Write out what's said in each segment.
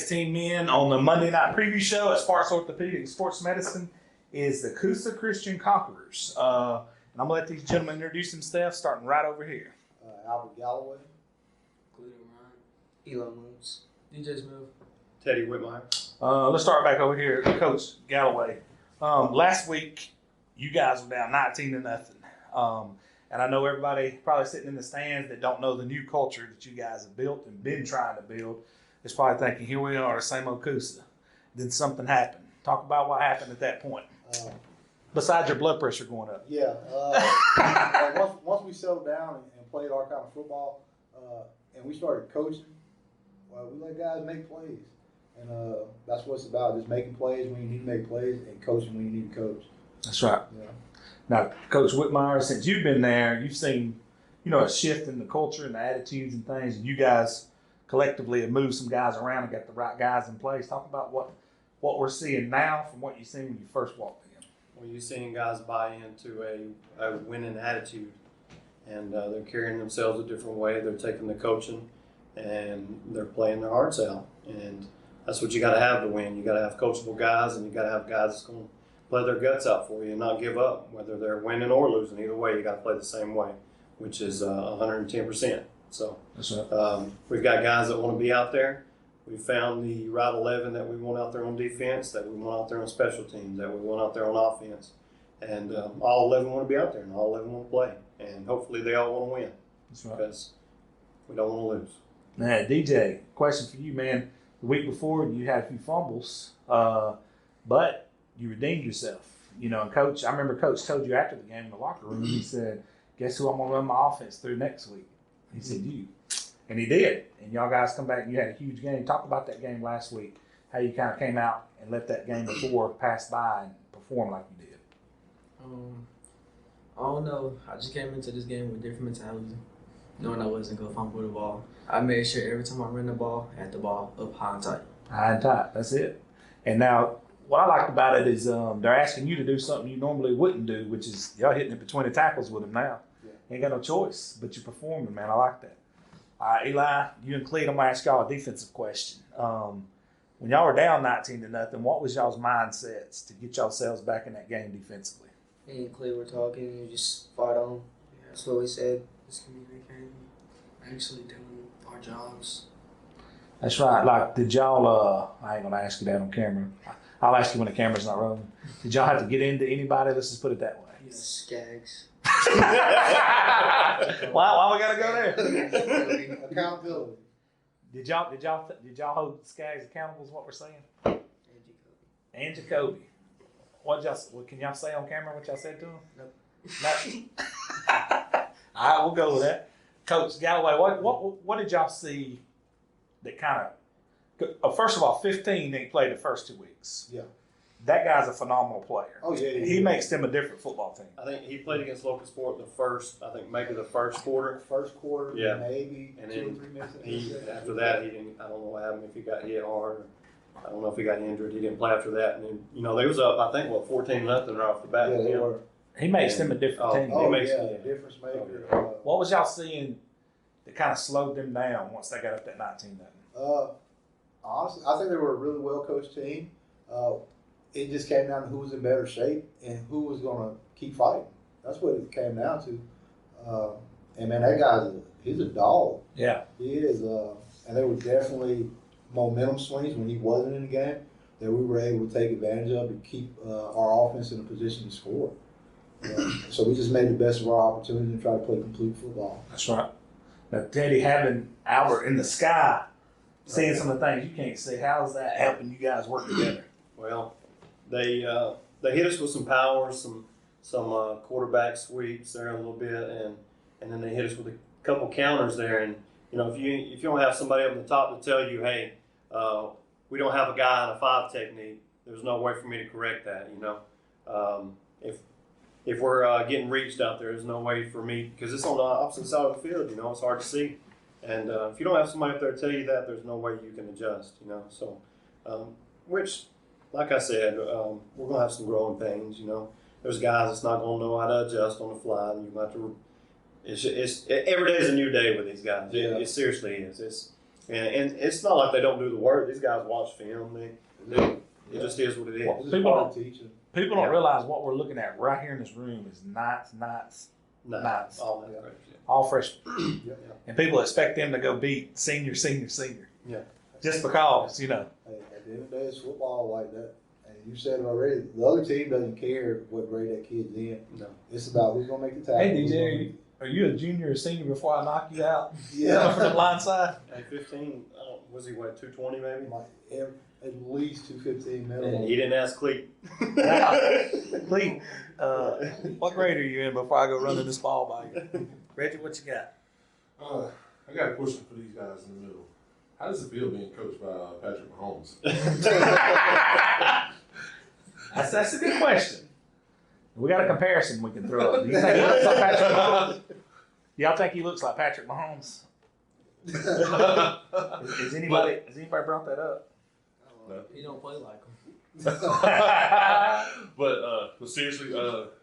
next team in on the Monday night preview show at Sparks Orthopedic Sports Medicine is the Coosa Christian Conquerors. And I'm going to let these gentlemen introduce themselves, starting right over here. Albert Galloway. Cleveland Ryan. Elon Moons. DJ Smith. Teddy Whitmire. Let's start back over here, Coach Galloway. Last week, you guys were down 19-0. And I know everybody probably sitting in the stands that don't know the new culture that you guys have built and been trying to build is probably thinking, here we are, same old Coosa. Then something happened. Talk about what happened at that point. Besides your blood pressure going up. Yeah. Once we settled down and played our kind of football, and we started coaching, we let guys make plays. And that's what it's about, just making plays when you need to make plays and coaching when you need to coach. That's right. Yeah. Now, Coach Whitmire, since you've been there, you've seen, a shift in the culture and the attitudes and things, and you guys collectively have moved some guys around and got the right guys in place. Talk about what we're seeing now from what you've seen when you first walked in. Well, you're seeing guys buy into a winning attitude, and they're carrying themselves a different way. They're taking the coaching, and they're playing their hearts out. And that's what you got to have to win. You got to have coachable guys, and you got to have guys that's going to play their guts out for you and not give up, whether they're winning or losing. Either way, you got to play the same way, which is 110%. So That's right. we've got guys that want to be out there. We found the right 11 that we want out there on defense, that we want out there on special teams, that we want out there on offense. And all 11 want to be out there, and all 11 want to play. And hopefully they all want to win. That's right. Because we don't want to lose. Now, DJ, question for you, man. The week before, you had a few fumbles, but you redeemed yourself. And Coach, I remember Coach told you after the game in the locker room, he said, guess who I'm going to run my offense through next week? He said, you. And he did. And y'all guys come back and you had a huge game. Talk about that game last week, how you kind of came out and let that game before pass by and perform like you did. I don't know. I just came into this game with different mentality, knowing I wasn't going to fumble the ball. I made sure every time I ran the ball, I had the ball up high and tight. High and tight. That's it. And now, what I liked about it is they're asking you to do something you normally wouldn't do, which is y'all hitting it between the tackles with them now. Yeah. Ain't got no choice, but you're performing, man. I like that. Eli, you and Cleet, I'm going to ask y'all a defensive question. When y'all were down 19-0, what was y'all's mindsets to get yourselves back in that game defensively? Me and Clay were talking and we just fought on. That's what we said. It's going to be a great game. Actually doing our jobs. That's right. Like, did y'all, I ain't going to ask you that on camera. I'll ask you when the camera's not rolling. Did y'all have to get into anybody? Let's just put it that way. Skags. Why we got to go there? Accountability. Did y'all hold Skaggs accountable is what we're saying? And Jacoby. What can y'all say on camera what y'all said to him? Nope. No. All right, we'll go with that. Coach Galloway, what did y'all see that kind of first of all, 15 didn't play the first 2 weeks. Yeah. That guy's a phenomenal player. Oh, yeah. He makes them a different football team. I think he played against Locust Sport maybe the first quarter. First quarter, Yeah. maybe And 2 or then 3 minutes. After that, he didn't. I don't know what happened, if he got hit hard. I don't know if he got injured. He didn't play after that. And then, they was up, I think, 14-0 right off the bat. Yeah, they were. He makes them a different team. Oh, makes yeah, it. difference maker. What was y'all seeing that kind of slowed them down once they got up that 19-0? Honestly, I think they were a really well-coached team. It just came down to who was in better shape and who was going to keep fighting. That's what it came down to. And, man, that he's a dog. Yeah. He is. And there were definitely momentum swings when he wasn't in the game that we were able to take advantage of to keep our offense in a position to score. So we just made the best of our opportunity and try to play complete football. That's right. Now, Teddy, having Albert in the sky, seeing some of the things you can't see, how is that helping you guys work together? Well, they hit us with some power, some quarterback sweeps there a little bit, and then they hit us with a couple counters there. And if you don't have somebody up on the top to tell you, hey, we don't have a guy in a 5 technique, there's no way for me to correct that. If we're getting reached out there, there's no way for me, because it's on the opposite side of the field. It's hard to see. And if you don't have somebody up there to tell you that, there's no way you can adjust. So which. Like I said, we're going to have some growing pains, There's guys that's not going to know how to adjust on the fly. You have to. Every day is a new day with these guys. Yeah. It seriously is. And it's not like they don't do the work. These guys watch film. It just is what it is. Well, This is people part don't- of teaching. People don't realize what we're looking at right here in this room is nice. No, Nice. all that great, yeah. All fresh. Yep. And people expect them to go beat senior. Yeah. Just because, you know. Hey, at the end of the day, it's football like that. And you said it already. The other team doesn't care what grade that kid's in. No. It's about who's gonna make the tackle. Hey, who's gonna DJ, are you a junior or senior before I knock you out? Yeah. From the blind side? At 15, was he, 220 maybe? Like, at least 215 And minimum. he didn't ask Cleet. Clete, what grade are you in before I go running this ball by you? Reggie, what you got? I got a question for these guys in the middle. How does it feel being coached by Patrick Mahomes? That's a good question. We got a comparison we can throw up. Do you think he looks like Patrick Mahomes? Y'all think he looks like Patrick Mahomes? Has anybody brought that up? He don't play like him. But seriously,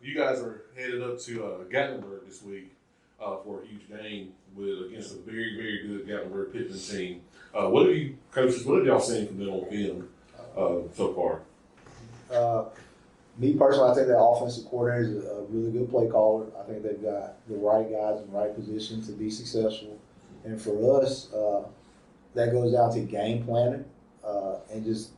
you guys are headed up to Gatlinburg this week for a huge game against a very, very good Gatlinburg Pittman team. What have y'all seen from them on film so far? Me personally, I think that offensive coordinator is a really good play caller. I think they've got the right guys in the right position to be successful. And for us, that goes down to game planning and just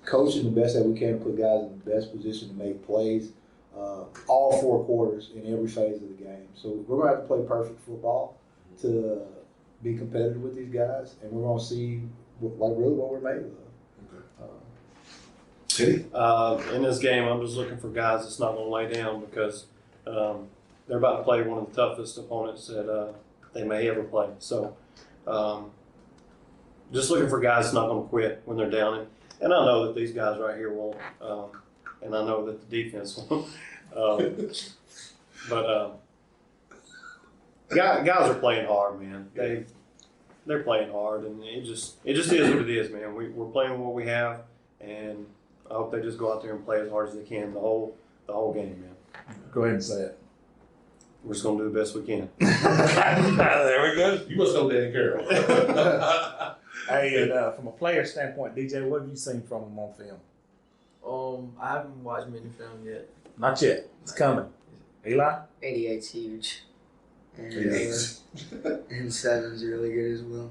coaching the best that we can to put guys in the best position to make plays all 4 quarters in every phase of the game. So we're going to have to play perfect football to be competitive with these guys, and we're going to see really what we're made of. In this game, I'm just looking for guys that's not going to lay down because they're about to play one of the toughest opponents that they may ever play. So just looking for guys that's not going to quit when they're down. And I know that these guys right here won't, and I know that the defense won't. But guys are playing hard, man. They're playing hard, and it just is what it is, man. We're playing what we have, and I hope they just go out there and play as hard as they can the whole game, man. Go ahead and say it. We're just gonna do the best we can. There we go. You must know Danny Carroll. Hey, and from a player standpoint, DJ, what have you seen from him on film? I haven't watched many film yet. Not yet. It's coming. Eli? 88's huge. And, Yes. and 7's really good as well.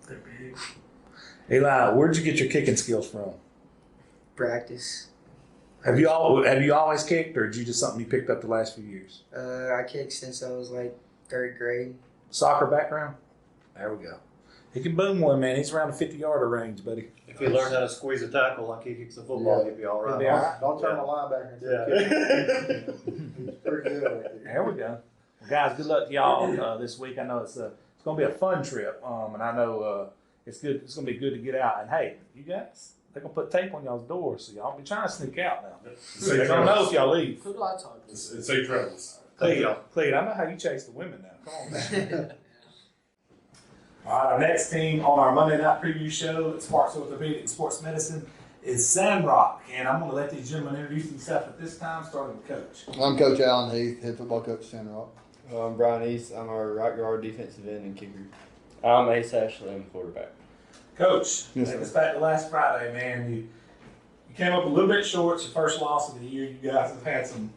They're big. Eli, where'd you get your kicking skills from? Practice. Have you always kicked, or did you just something you picked up the last few years? I kicked since I was like 3rd grade. Soccer background? There we go. He can boom one, man. He's around the 50-yarder range, buddy. If he learned how to squeeze a tackle like he kicks a football, he'd be all right. He'll be all right. Don't turn the linebacker into a kicker. He's pretty good right there. There we go. Well, guys, good luck to y'all this week. I know it's going to be a fun trip, and I know it's good. It's going to be good to get out. And hey, you guys, they're going to put tape on y'all's doors, so y'all be trying to sneak out now. They don't know if y'all leave. Who do I talk to? It's safe travels. Clete, I know how you chase the women now. Come on, man. All right, our next team on our Monday night preview show at Sparks Orthopedic and Sports Medicine is Sandrock. And I'm going to let these gentlemen introduce themselves at this time, starting with Coach. I'm Coach Alan Heath, head football coach at Sand Rock. I'm Brian East. I'm our right guard, defensive end, and kicker. I'm Ace Ashley. I'm quarterback. Coach, Yes, take sir. us back to last Friday, man. You came up a little bit short. It's your first loss of the year. You guys have had some,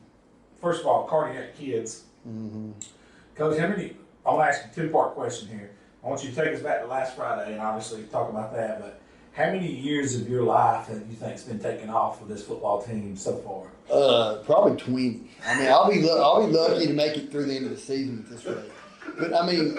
first of all, cardiac kids. Mm-hmm. Coach, I want to ask you a 2-part question here. I want you to take us back to last Friday and obviously talk about that, but how many years of your life have you think's been taken off with this football team so far? Probably 20. I mean, I'll be lucky to make it through the end of the season at this rate. But I mean,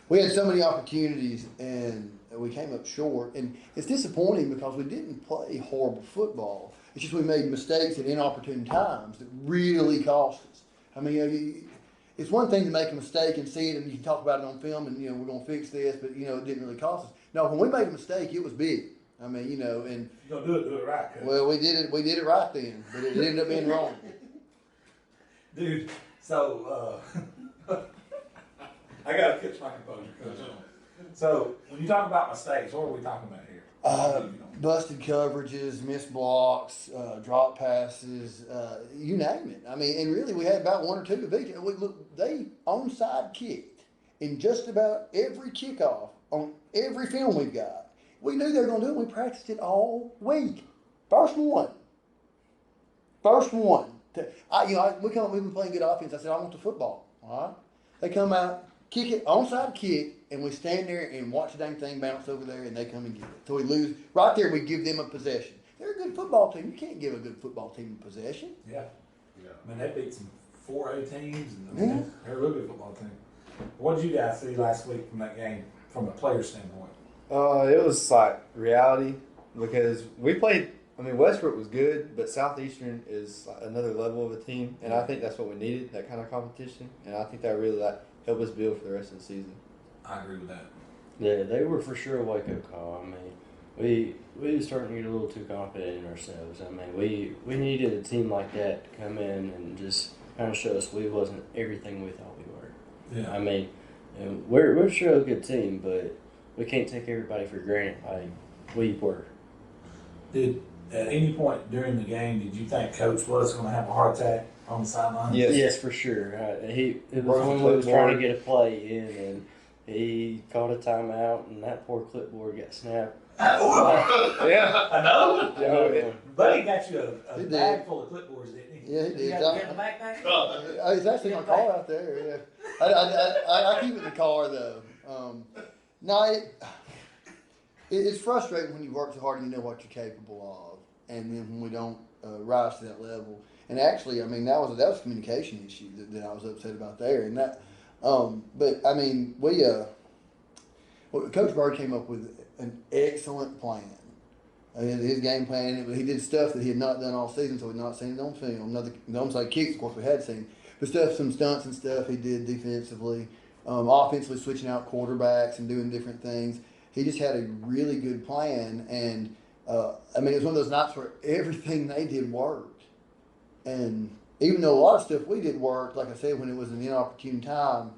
we had so many opportunities and we came up short. And it's disappointing because we didn't play horrible football. It's just we made mistakes at inopportune times that really cost us. I mean, it's one thing to make a mistake and see it and you can talk about it on film and, we're going to fix this, but, it didn't really cost us. No, when we made a mistake, it was big. I mean, and You're going to do it right, Coach. well, we did it right then, but it ended up being wrong. Dude, so I got to catch my composure, Coach. So when you talk about mistakes, what are we talking about here? Busted coverages, missed blocks, drop passes, you name it. I mean, and really we had about 1 or 2 of each. They onside kicked in just about every kickoff on every film we've got. We knew they were going to do it. We practiced it all week. First one. We've been playing good offense. I said, I want the football. All right. They come out, kick it, onside kick, and we stand there and watch the dang thing bounce over there, and they come and get it. So we lose. Right there, we give them a possession. They're a good football team. You can't give a good football team a possession. Yeah. Yeah. I mean, they beat some 4A teams, and they're a real good football team. What did you guys see last week from that game, from a player standpoint? It was like reality because we played. I mean, Westbrook was good, but Southeastern is like another level of a team, and I think that's what we needed, that kind of competition, and I think that really helped us build for the rest of the season. I agree with that. Yeah, they were for sure a wake-up call. I mean, we were starting to get a little too confident in ourselves. I mean, we needed a team like that to come in and just kind of show us we wasn't everything we thought we were. Yeah. I mean, and we're sure a good team, but we can't take everybody for granted like we were. Did at any point during the game did you think Coach was going to have a heart attack on the sideline? Yes, for sure. It was when we was trying to get a play in, and he called a timeout, and that poor clipboard got snapped. Yeah, I know. Yeah. Buddy got you a He bag did. full of clipboards, didn't he? Yeah, he did. You got the backpack? It's actually in my car out there. Yeah, I keep it in the car though. It's frustrating when you work so hard and you know what you're capable of, and then when we don't rise to that level. And actually, I mean, that was a communication issue that I was upset about there. And that, but I mean, Coach Bird came up with an excellent plan. His game plan, he did stuff that he had not done all season, so we'd not seen it on film. The onside kicks, of course, we had seen. But some stunts and stuff he did defensively. Offensively, switching out quarterbacks and doing different things. He just had a really good plan. And, I mean, it was one of those nights where everything they did worked. And even though a lot of stuff we did work, like I said, when it was an inopportune time,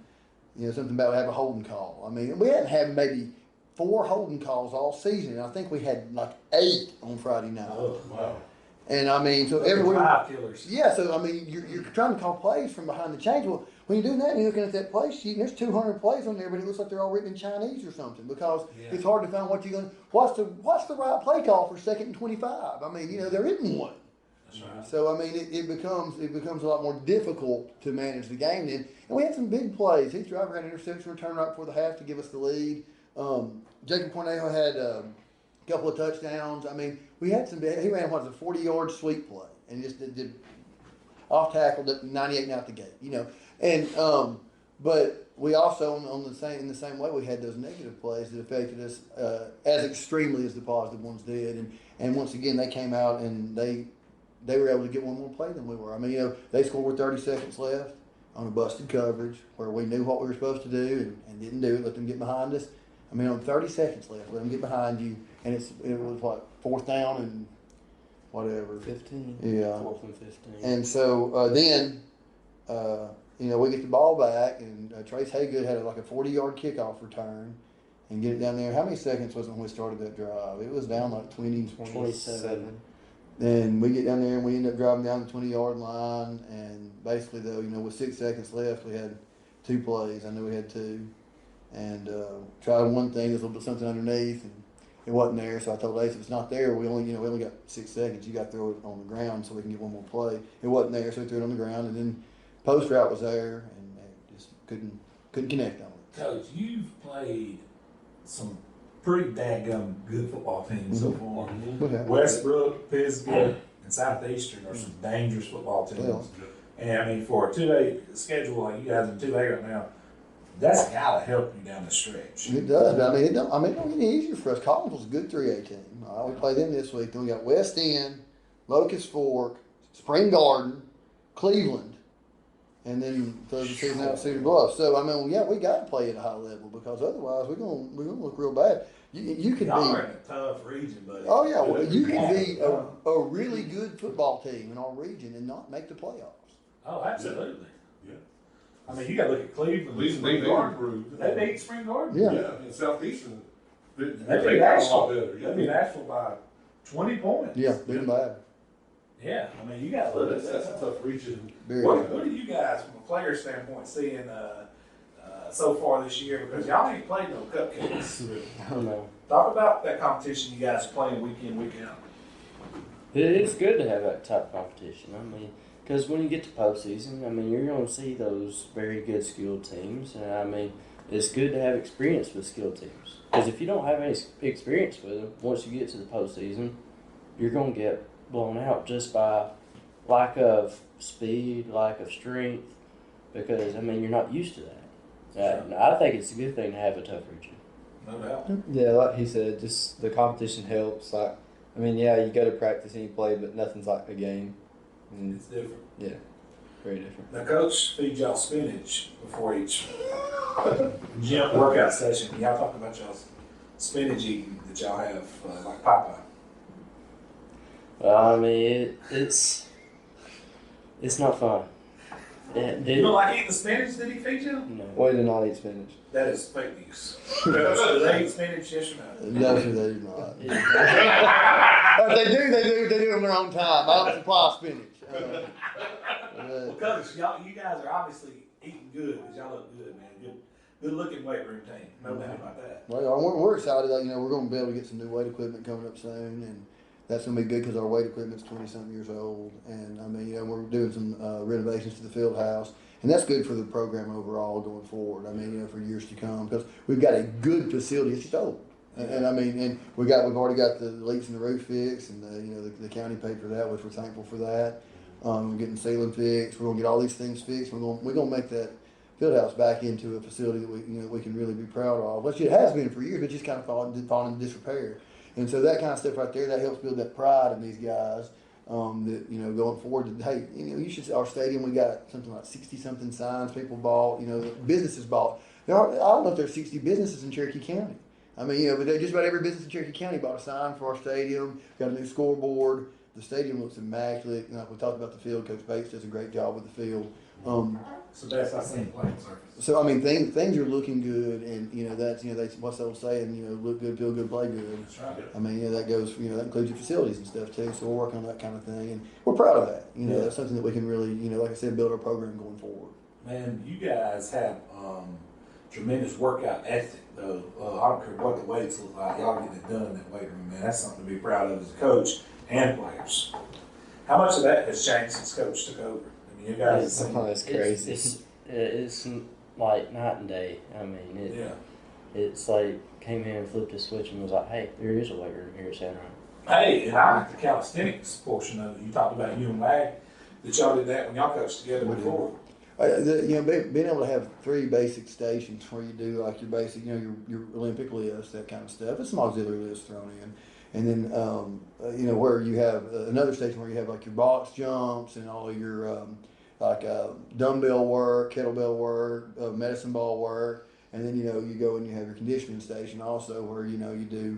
something about having a holding call. I mean, we hadn't had maybe 4 holding calls all season, and I think we had like 8 on Friday night. Oh, wow. And I mean, so everywhere. 5 killers. Yeah, so I mean, you're trying to call plays from behind the chains. Well, when you're doing that, and you're looking at that play sheet, and there's 200 plays on there, but it looks like they're all written in Chinese or something because it's hard to find what you're going. What's the right play call for 2nd and 25? I mean, there isn't one. That's right. So I mean, it becomes a lot more difficult to manage the game then. And we had some big plays. His driver had an interception return right before the half to give us the lead. Jacob Cornejo had a couple of touchdowns. I mean, we had some. He ran a 40-yard sweep play and just did off tackled at 98 and out the gate. And but we also in the same way we had those negative plays that affected us as extremely as the positive ones did. And once again they came out and they were able to get one more play than we were. I mean, they scored with 30 seconds left on a busted coverage where we knew what we were supposed to do and didn't do it. Let them get behind us. I mean, on 30 seconds left, let them get behind you, and it was what, 4th down and whatever. 15. Yeah. 4th and 15. And so then, we get the ball back, and Trace Haygood had like a 40-yard kickoff return, and get it down there. How many seconds was it when we started that drive? It was down like 27. And we get down there and we end up driving down the 20-yard line. And basically, though, with 6 seconds left, we had 2 plays. I knew we had 2. And tried one thing, there's a little bit something underneath, and it wasn't there. So I told Ace, if it's not there, we only got 6 seconds. You got to throw it on the ground so we can get one more play. It wasn't there, so we threw it on the ground. And then post route was there, and just couldn't connect on it. Coach, you've played some pretty daggum good football teams so far. Okay. Westbrook, Pisgah, and Southeastern are some dangerous football teams. Yeah. And I mean, for a 2A schedule like you guys in 2A right now, that's got to help you down the stretch. It does, but it don't get any easier for us. Collins was a good 3A team. We play them this week. Then we got West End, Locust Fork, Spring Garden, Cleveland, and then throw the season out at Cedar Bluff. So I mean, we got to play at a high level because otherwise we're gonna look real bad. You could Y'all be. are in a tough region, buddy. Oh yeah, well, you could be a really good football team in our region and not make the playoffs. Oh, absolutely. Yeah. I mean, you got to look at Cleveland. They Spring Garden. improved. They beat Spring Garden. Yeah. Yeah, in Southeastern, they They beat got a lot Asheville. better. They beat Asheville by 20 points. Yeah, been bad. Yeah, I mean, you got to look at That's a tough region. Very What good. do you guys, from a player standpoint, see in so far this year? Because y'all ain't played no cupcakes. Really. I don't know. Talk about that competition you guys are playing week in, week out. It's good to have that type of competition. I mean, because when you get to postseason, I mean, you're going to see those very good skilled teams, and I mean, it's good to have experience with skilled teams. Because if you don't have any experience with them, once you get to the postseason, you're going to get blown out just by lack of speed, lack of strength. Because I mean, you're not used to that. I think it's a good thing to have a tough region. No doubt. Yeah, like he said, just the competition helps. Like, I mean, yeah, you go to practice and you play, but nothing's like a game. And It's different. yeah, very different. Now, Coach feeds y'all spinach before each gym workout session. Can y'all talk about y'all's spinach eating that y'all have, like Popeye? I mean, it's not fun. You don't like eating the spinach that he feeds you? No. Why do not eat spinach? That is fake news. Do they eat spinach, yes or no? No, sir, they do not. If they do it on their own time. I don't supply spinach. Well, Coach, you guys are obviously eating good because y'all look good, man. Good looking weight room team. No doubt about that. Well, we're excited. We're going to be able to get some new weight equipment coming up soon, and that's going to be good because our weight equipment's 20-something years old. And I mean, we're doing some renovations to the field house, and that's good for the program overall going forward. I mean, for years to come, because we've got a good facility. It's just old, and I mean, and we've already got the leaks in the roof fixed, and the county paid for that, which we're thankful for that. We're getting ceiling fixed. We're going to get all these things fixed. We're going to make that field house back into a facility that we can really be proud of, which it has been for years, but just kind of fallen into disrepair. And so that kind of stuff right there, that helps build that pride in these guys. That going forward, hey, you should. Our stadium, we got something like 60-something signs people bought. Businesses bought. I don't know if there's 60 businesses in Cherokee County. I mean, but just about every business in Cherokee County bought a sign for our stadium. Got a new scoreboard. The stadium looks immaculate. Like we talked about the field, Coach Bates does a great job with the field. It's the best I've seen playing surface. So I mean, things are looking good, and that's what's the old saying, look good, feel good, play good. That's right. I mean, that goes, that includes your facilities and stuff too. So we're working on that kind of thing, and we're proud of that. That's something that we can really, like I said, build our program going forward. Man, you guys have tremendous workout ethic, though. I don't care what the weights look like. Y'all getting it done in that weight room, man. That's something to be proud of as a coach and players. How much of that has changed since Coach took over? I mean, you guys. That's crazy. It's like night and day. I mean, it's like came in and flipped a switch and was like, hey, there is a weight room here at San Ryan. Hey, and I like the calisthenics portion of it. You talked about you and Mag, that y'all did that when y'all coached together before. Being able to have 3 basic stations where you do like your basic, your Olympic lifts, that kind of stuff, and some auxiliary lifts thrown in. And then, where you have another station where you have like your box jumps and all your dumbbell work, kettlebell work, medicine ball work. And then, you go and you have your conditioning station also where, you do,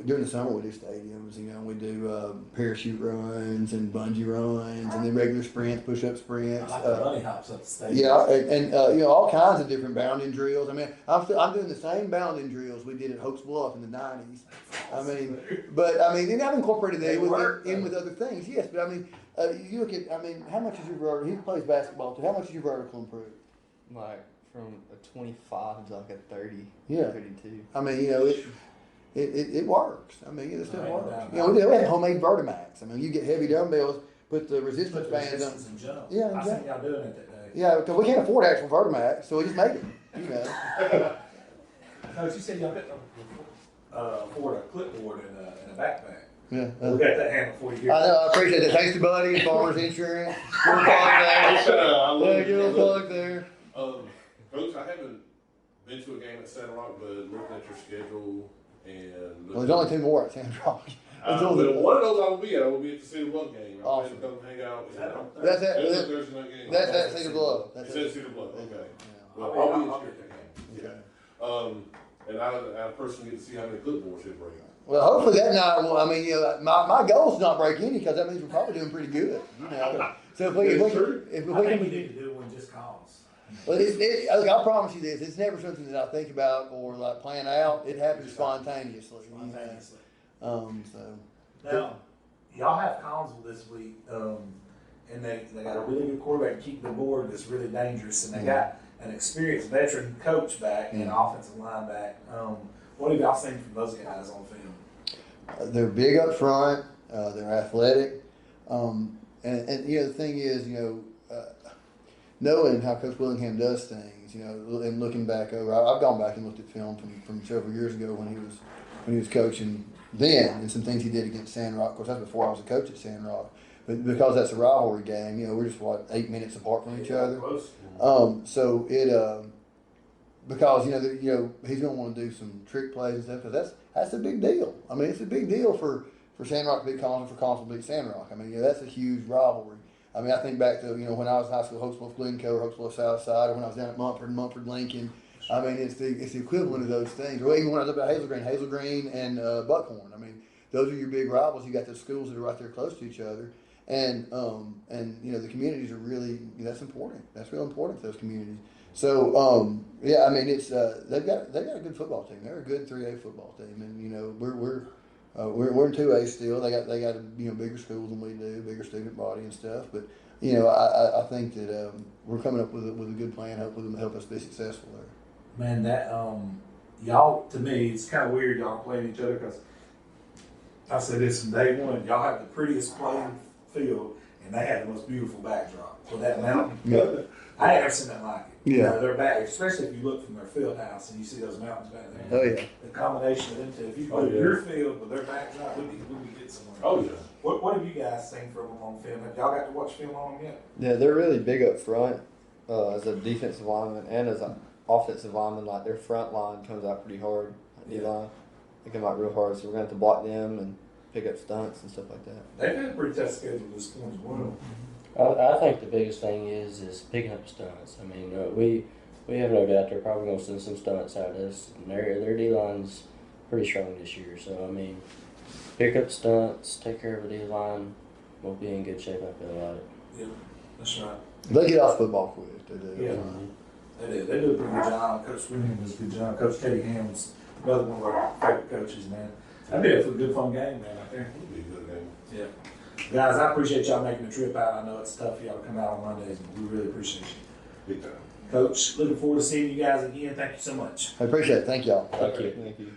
during the summer we do stadiums, we do parachute runs and bungee runs and then regular sprints, push-up sprints. I like the bunny hops up the stage. Yeah, and all kinds of different bounding drills. I mean, I'm doing the same bounding drills we did at Hokes Bluff in the 90s. And I've incorporated that in with other things, yes. But you look at, how much is your vertical? He plays basketball too. How much is your vertical improve? Like from a 25 to like a 30, Yeah. 32. It works. It still works. We have homemade Vertimax. You get heavy dumbbells, put the resistance bands on. And jump. Yeah, I exactly. seen y'all doing it that day. Yeah, because we can't afford actual Vertimax, so we just make it. Coach, you said y'all couldn't afford a clipboard and a backpack. Yeah. We got that handled for you here. I know, I appreciate that. Thanks to Buddy, Farmers Insurance. Give a plug there. Give a plug there. Coach, I haven't been to a game at Sand Rock, but looking at your schedule and Well, there's only 2 more at Sand Rock. but one of those I will be at. I will be at the City One game. I Awesome. plan to come hang out. That's it. There's a Thursday night game. That's at Cedar Bluff. It's at Cedar Bluff. Okay. Yeah. Well, I'll be at that game. Okay. And I personally get to see how many clipboards he'll bring. Well, hopefully that night will. My goal is not break any because that means we're probably doing pretty good. So if we I think we can. need to do one just cause. Well, look, I promise you this. It's never something that I think about or like plan out. It happens spontaneously. So. Now, y'all have Collinsville this week, and they got a really good quarterback keeping the board that's really dangerous, and they got an experienced veteran coach back and offensive line back. What have y'all seen from those guys on film? They're big up front. They're athletic. And the thing is, knowing how Coach Willingham does things, and looking back over, I've gone back and looked at film from several years ago when he was coaching then, and some things he did against Sandrock. Of course, that's before I was a coach at Sandrock. But because that's a rivalry game, we're just 8 minutes apart from each other. So it because he's going to want to do some trick plays and stuff, because that's a big deal. I mean, it's a big deal for Sandrock to beat Collins, for Collins to beat Sandrock. I mean, that's a huge rivalry. I mean, I think back to when I was in high school, Hokes Bluff Glencoe, or Hokes Bluff Southside, or when I was down at Mumford Lincoln. I mean, it's the equivalent of those things. Or even when I was up at Hazel Green and Buckhorn. I mean, those are your big rivals. You got those schools that are right there close to each other, and the communities are really, that's important. That's real important to those communities. So I mean, it's they've got a good football team. They're a good 3A football team, and we're in 2A still. They got bigger schools than we do, bigger student body and stuff. But I think that we're coming up with a good plan. Hopefully, to help us be successful there. Man, that y'all, to me, it's kind of weird y'all playing each other, because I said this from day one. Y'all have the prettiest playing field, and they have the most beautiful backdrop for that mountain. Yeah. I ain't ever seen that like it. Yeah. They're back, especially if you look from their field house and you see those mountains back there. Oh yeah. The combination of them two. If you put your field with their backdrop, we'd be getting somewhere. Oh yeah. What have you guys seen from them on film? Have y'all got to watch film on them yet? Yeah, they're really big up front as a defensive lineman and as an offensive lineman. Like, their front line comes out pretty hard. D-line, they come out real hard, so we're going to have to block them and pick up stunts and stuff like that. They've had a pretty tough schedule at this point as well. I think the biggest thing is picking up stunts. I mean, we have no doubt they're probably going to send some stunts at us. And their D-line's pretty strong this year. So, I mean, pick up stunts, take care of a D-line, we'll be in good shape, I feel like. Yeah, that's right. They get off football quick. They do. Yeah. They do a pretty good job. Coach Williams does a good job. Coach Teddy Ham's another one of our favorite coaches, man. That'd be a good fun game, man, out there. It'll be a good game. Yeah. Guys, I appreciate y'all making the trip out. I know it's tough for y'all to come out on Mondays, but we really appreciate you. Big time. Coach, looking forward to seeing you guys again. Thank you so much. I appreciate it. Thank y'all. Thank you. Thank you.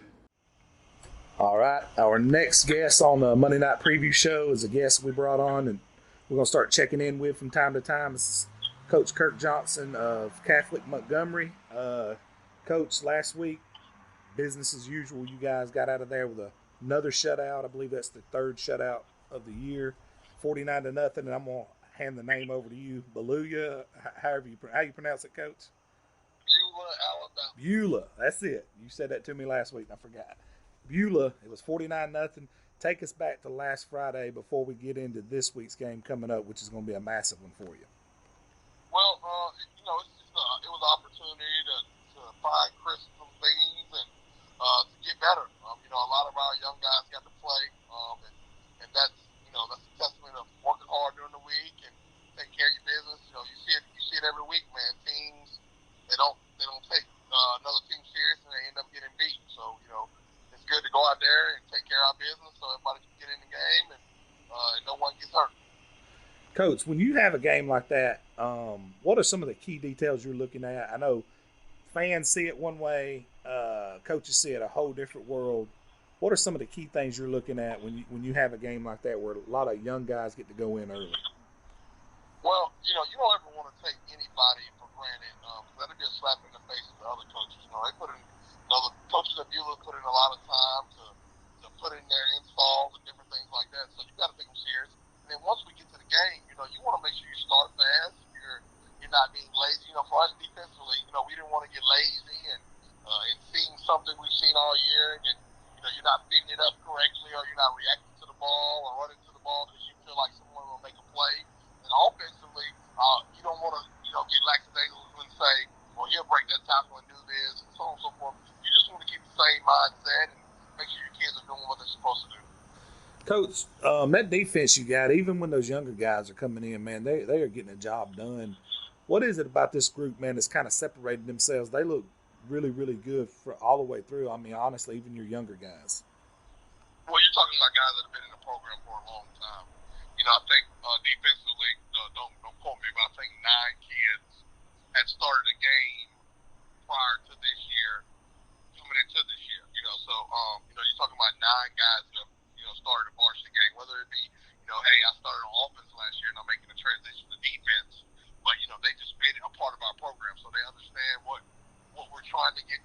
All right. Our next guest on the Monday Night Preview Show is a guest we brought on, and we're going to start checking in with from time to time. This is Coach Kirk Johnson of Catholic Montgomery. Coach, last week, business as usual. You guys got out of there with another shutout. I believe that's the third shutout of the year, 49-0. And I'm going to hand the name over to you, Beluga. How you pronounce it, Coach? Beulah, Alabama. Beulah. That's it. You said that to me last week, and I forgot. Beulah. It was 49-0. Take us back to last Friday before we get into this week's game coming up, which is going to be a massive one for you. Well, it was an opportunity to find Chris some things and to get better. A lot of our young guys got to play, and that's a testament of working hard during the week and taking care of your business. You see it every week, man. Teams they don't take another team serious, and they end up getting beat. So it's good to go out there and take care of our business so everybody can get in the game and no one gets hurt. Coach, when you have a game like that, what are some of the key details you're looking at? I know fans see it one way, coaches see it a whole different world. What are some of the key things you're looking at when you have a game like that where a lot of young guys get to go in early? Well, you don't ever want to take anybody for granted. That'll be a slap in the face of the other coaches. They put in, the coaches at Beulah put in a lot of time to put in their installs and different things like that. So you got to take them serious. And then once we get to the game, you want to make sure you start fast. You're not being lazy. For us defensively, we didn't want to get lazy and seeing something we've seen all year, and you're not feeding it up correctly, or you're not reacting to the ball or running to the ball because you feel like someone will make a play. And offensively, you don't want to get lackadaisical and say, well, he'll break that tackle and do this and so on and so forth. You just want to keep the same mindset and make sure your kids are doing what they're supposed to do. Coach, that defense you got, even when those younger guys are coming in, man, they are getting a job done. What is it about this group, man, that's kind of separated themselves? They look really, really good for all the way through. I mean, honestly, even your younger guys. Well, you're talking about guys that have been in the program for a long time. I think defensively, don't quote me, but I think 9 kids had started a game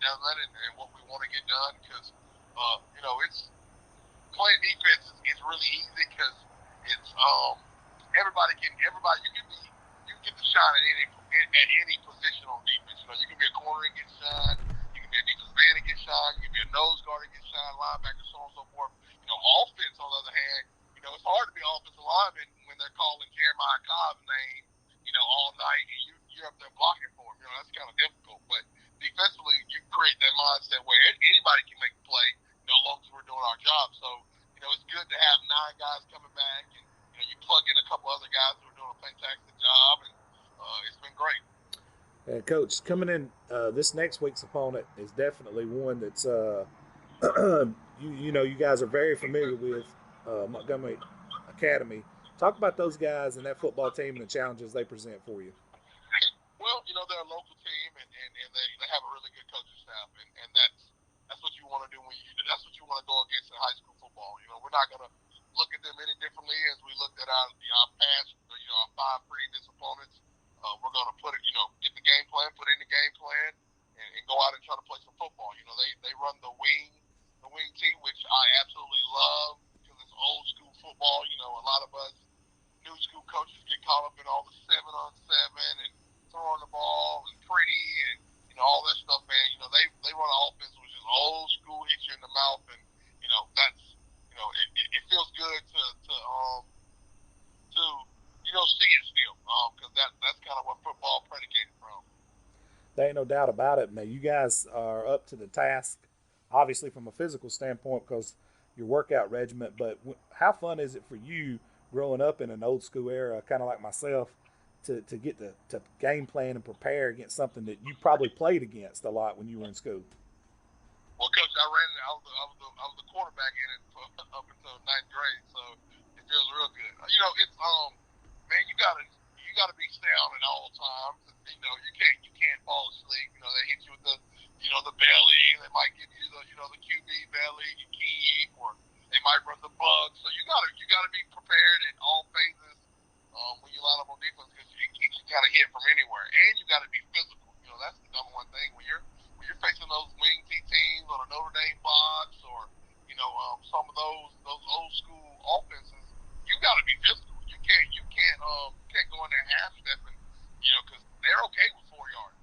done and what we want to get done because, it's playing defense is really easy because it's you can get the shot at any position on defense. You can be a corner and get shot, you can be a defensive end and get shot, you can be a nose guard and get shot, linebacker, so on and so forth. Offense on the other hand, it's hard to be offensive lineman when they're calling Jeremiah Cobb's name, all night and you're up there blocking for him. That's kind of difficult. But defensively, you create that mindset where anybody can make a play, as long as we're doing our job. So, it's good to have 9 guys coming back and, you plug in a couple other guys who are doing a fantastic job, and it's been great. Coach, coming in this next week's opponent is definitely one that's you guys are very familiar with, Montgomery Academy. Talk about those guys and that football team and the challenges they present for you. Well, they're a local team and they have a really good coaching staff, and that's what you want to do that's what you want to go against in high school football. We're not going to look at them any differently as we looked at our past, our 5 previous opponents. We're going to get the game plan, put in the game plan, and go out and try to play some football. They run the wing team, which I absolutely love because it's old school football. A lot of us new school coaches get caught up in all the 7-on-7 and throwing the ball and pretty and all that stuff, man. They run an offense which is old school, hit you in the mouth, and that's it feels good to see it still, because that's kind of what football predicated from. There ain't no doubt about it, man. You guys are up to the task, obviously from a physical standpoint because your workout regimen, but how fun is it for you growing up in an old school era, kind of like myself, to get to game plan and prepare against something that you probably played against a lot when you were in school? Well, Coach, I was the quarterback in it up until 9th grade, so it feels real good. It's man, you gotta be sound at all times. You can't fall asleep. They hit you with the belly. They might give you the QB belly, you keep, or they might run the bug. So you gotta be prepared in all phases when you line up on defense because you can kind of hit from anywhere, and you gotta be physical. That's the number one thing when you're facing those wing T teams on a Notre Dame box or some of those old school offenses. You gotta be physical. You can't go in there half stepping, because they're okay with 4 yards.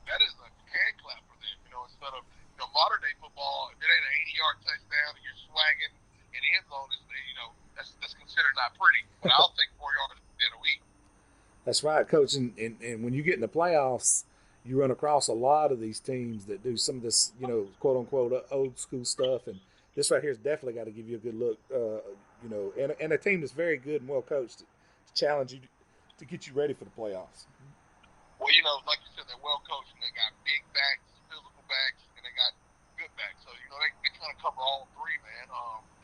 That is a hand clap for them, instead of modern day football. If it ain't an 80-yard touchdown and you're swagging in the end zone, that's considered not pretty. But I'll take 4 yards in a week. That's right, Coach. And when you get in the playoffs, you run across a lot of these teams that do some of this, quote unquote, old school stuff. And this right here has definitely got to give you a good look, and a team that's very good and well coached to challenge you to get you ready for the playoffs. Well, like you said, they're well coached and they got big backs, physical backs, and they got good backs. So, they kind of cover all 3, man.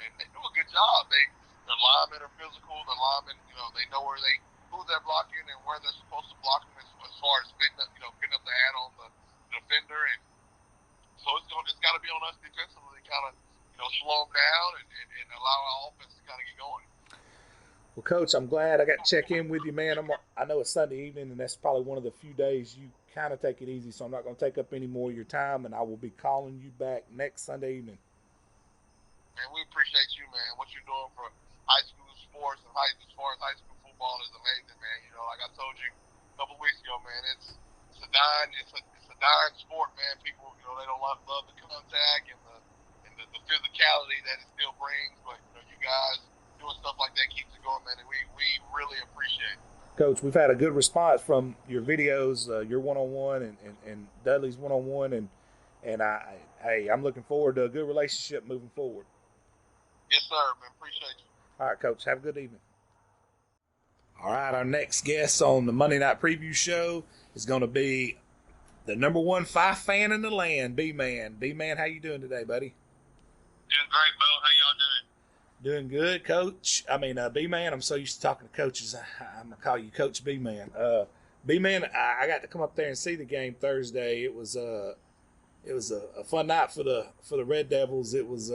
And they do a good job. Their linemen are physical. Their linemen, they know who they're blocking and where they're supposed to block them as far as getting up the hat on the defender. And so it's got to be on us defensively to kind of, slow them down and allow our offense to kind of get going. Well, Coach, I'm glad I got to check in with you, man. I know it's Sunday evening, and that's probably one of the few days you kind of take it easy, so I'm not going to take up any more of your time, and I will be calling you back next Sunday evening. Man, we appreciate you, man. What you're doing for high school sports and as far as high school football is amazing, man. Like I told you a couple of weeks ago, man, it's a dying sport, man. People, they don't love the contact and the physicality that it still brings, but you guys doing stuff like that keeps it going, man, and we really appreciate it. Coach, we've had a good response from your videos, your one-on-one and Dudley's one-on-one, and I'm looking forward to a good relationship moving forward. Yes, sir, man. Appreciate you. All right, Coach. Have a good evening. All right, our next guest on the Monday Night Preview Show is going to be the number 1 Fyffe fan in the land, B-Man. B-Man, how you doing today, buddy? Doing great, Bo. How y'all doing? Doing good, Coach. B-Man, I'm so used to talking to coaches. I'm going to call you Coach B-Man. B-Man, I got to come up there and see the game Thursday. It was a fun night for the Red Devils. It was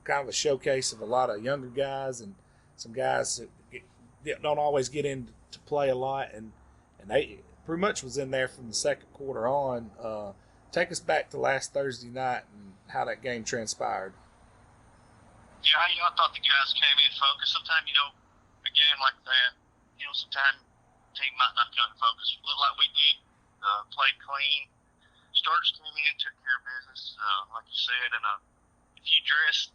kind of a showcase of a lot of younger guys and some guys that don't always get in to play a lot. And they pretty much was in there from the second quarter on take us back to last Thursday night and how that game transpired. Yeah, I thought the guys came in focused. Sometimes, a game like that, sometimes the team might not come in focus. Looked like we did, played clean. Starters came in, took care of business, like you said. And if you dressed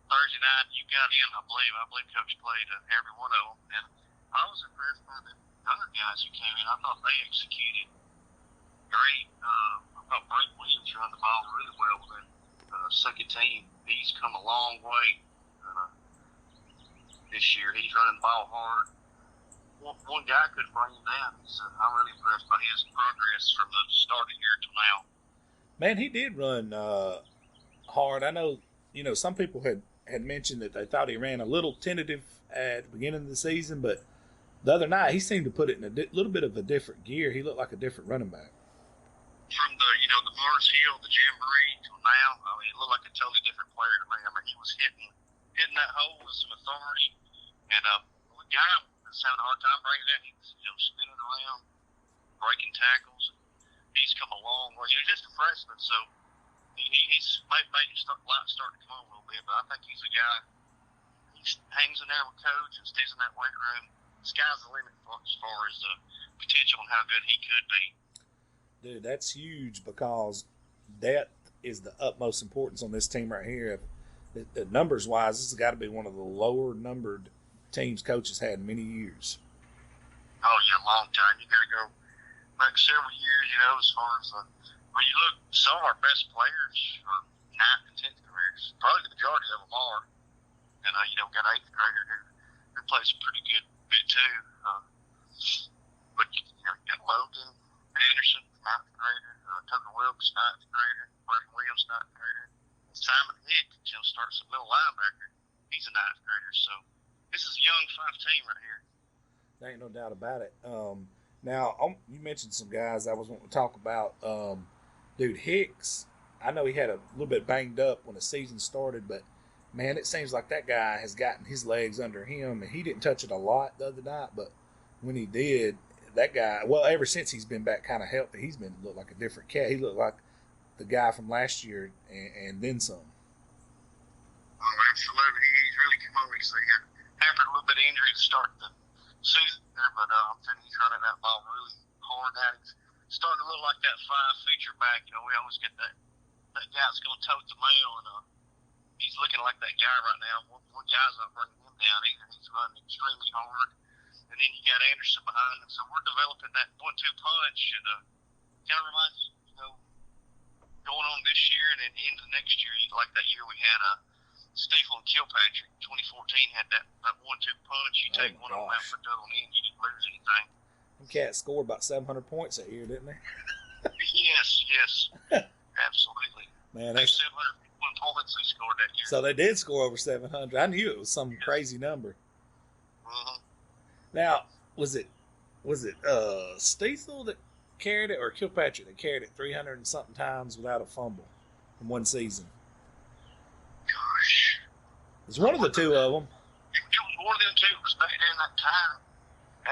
Thursday night, you got in, I believe. Coach played every one of them. And I was impressed by the other guys who came in. I thought they executed great. I thought Blake Williams run the ball really well with that second team. He's come a long way this year. He's running the ball hard. One guy couldn't bring him down. I'm really impressed by his progress from the start of the year till now. Man, he did run hard. I know, some people had mentioned that they thought he ran a little tentative at the beginning of the season, but the other night he seemed to put it in a little bit of a different gear. He looked like a different running back. From the Mars Hill, the Jamboree till now, he looked like a totally different player to me. He was hitting that hole with some authority, and one guy was having a hard time bringing it in. He was, spinning around, breaking tackles. He's come a long way. He was just a freshman, so he's maybe starting to come on a little bit, but I think he's a guy. He hangs in there with coach and stays in that weight room. The sky's the limit as far as the potential and how good he could be. Dude, that's huge because depth is the utmost importance on this team right here. Numbers-wise, this has got to be one of the lower-numbered teams coaches had in many years. Oh, yeah, long time. You got to go back several years, as far as when you look, some of our best players are 9th and 10th graders. Probably the majority of them are. And, got an 8th grader who plays a pretty good bit, too. But, you got Logan Anderson, 9th grader, Tucker Wilkes, 9th grader, Brandon Williams, 9th grader. Simon Hicks, starts at middle linebacker. He's a 9th grader, so this is a young Fyffe team right here. There ain't no doubt about it. Now, you mentioned some guys I was wanting to talk about. Dude, Hicks, I know he had a little bit banged up when the season started, but, man, it seems like that guy has gotten his legs under him, and he didn't touch it a lot the other night, but when he did, that guy, well, ever since he's been back kind of healthy, he's been looked like a different cat. He looked like the guy from last year and then some. Oh, absolutely. He's really come on. He had a little bit of injury to start the season there, but I'm telling you, he's running that ball really hard now. He's starting to look like that Fyffe feature back. We always get that guy that's going to tote the mail, and he's looking like that guy right now. One guy's not bringing him down either. He's running extremely hard. And then you got Anderson behind him. So we're developing that 1-2 punch, and kind of reminds going on this year and then into next year, like that year we had Stiefel and Kilpatrick. 2014 had that 1-2 punch. You take one of them out, put the other one in, you didn't lose anything. Them cats scored about 700 points that year, didn't they? Yes. Absolutely. Man, that's 701 points they scored that year. So they did score over 700. I knew it was some crazy number. Mm-hmm. Now, was it Stiefel that carried it or Kilpatrick that carried it 300 and something times without a fumble in one season? Gosh. It's one of the two of them. It was one of them two that was back there in that time.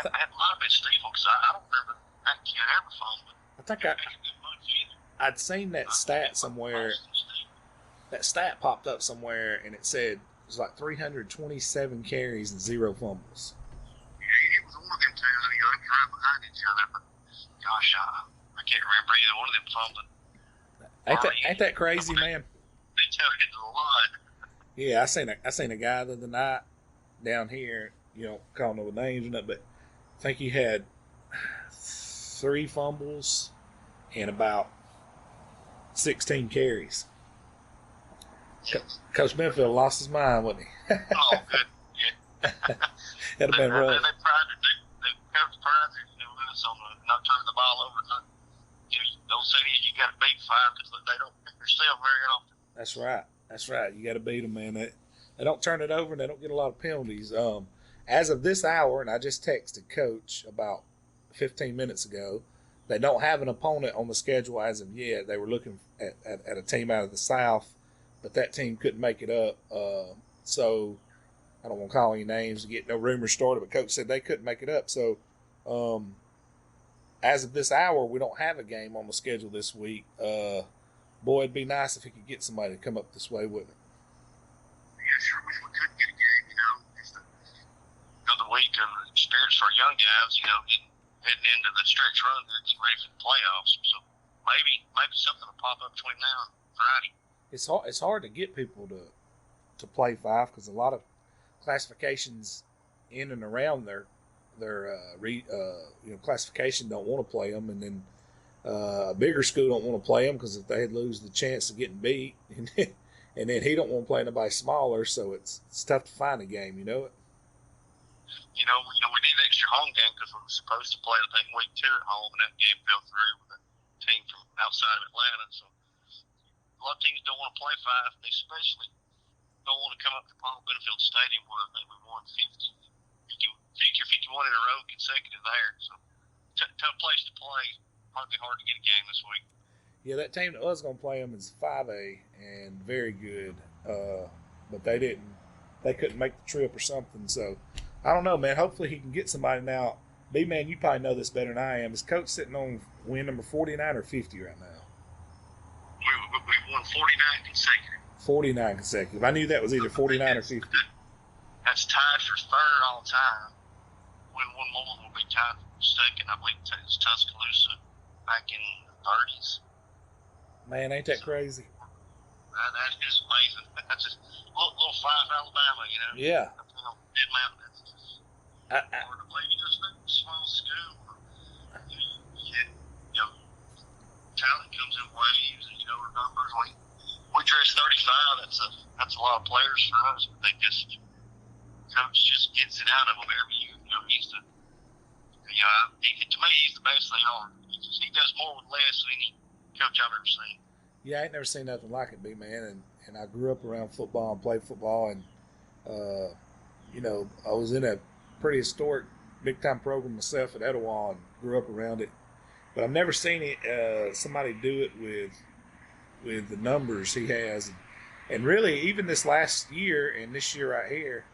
That might have been Stiefel because I don't remember that kid ever fumbled. I think I'd seen that stat somewhere. That stat popped up somewhere and it said it was like 327 carries and 0 fumbles. It was one of them two. They were right behind each other, but gosh, I can't remember either one of them fumbling. Ain't that crazy, man? They tell it to the line. Yeah, I seen a guy the other night down here. Calling no names or nothing, but I think he had 3 fumbles and about 16 carries. Coach Benfield lost his mind, wouldn't he? Oh, good. Yeah. It'd have been rough. They coach prides us on not turning the ball over. Don't say you got to beat Fyffe because they don't pick themselves very often. That's right. You got to beat them, man. They don't turn it over and they don't get a lot of penalties. As of this hour, and I just texted Coach about 15 minutes ago, they don't have an opponent on the schedule as of yet. They were looking at a team out of the South, but that team couldn't make it up. So I don't want to call any names to get no rumors started, but Coach said they couldn't make it up. So as of this hour, we don't have a game on the schedule this week. Boy, it'd be nice if he could get somebody to come up this way with it. Yeah, sure. Wish we could get a game. Just another week of experience for our young guys. Heading into the stretch run, they're getting ready for the playoffs. So maybe something will pop up between now and Friday. It's hard to get people to play Fyffe because a lot of classifications in and around their classification don't want to play them, and then a bigger school don't want to play them because if they lose the chance of getting beat, and then he don't want to play nobody smaller, so it's tough to find a game. You know it. We need an extra home game because we were supposed to play, I think, week 2 at home, and that game fell through with a team from outside of Atlanta. So a lot of teams don't want to play Fyffe, and they especially don't want to come up to Paul Benefield Stadium where I think we won 50 or 51 in a row consecutive there. So tough place to play. Probably hard to get a game this week. Yeah, that team that was going to play them is 5A and very good, but they didn't. They couldn't make the trip or something. So I don't know, man. Hopefully he can get somebody now. B-Man, you probably know this better than I am. Is Coach sitting on win number 49 or 50 right now? We won 49 consecutive. 49 consecutive. I knew that was either 49 or 50. That's tied for third all time. When one more will be tied for second. I believe it's Tuscaloosa back in the 30s. Man, ain't that crazy? That is amazing. That's just little Fyffe, Alabama, Yeah. Mid Mountain. That's just hard to believe. It's a small school. Talent comes in waves, and numbers. We dress 35. That's a lot of players for us, but coach just gets it out of them every year. He's to me, he's the best they are. He does more with less than any coach I've ever seen. Yeah, I ain't never seen nothing like it, B-Man. And I grew up around football and played football. And, I was in a pretty historic big-time program myself at Etowah and grew up around it. But I've never seen somebody do it with the numbers he has. And really, even this last year and this year right here,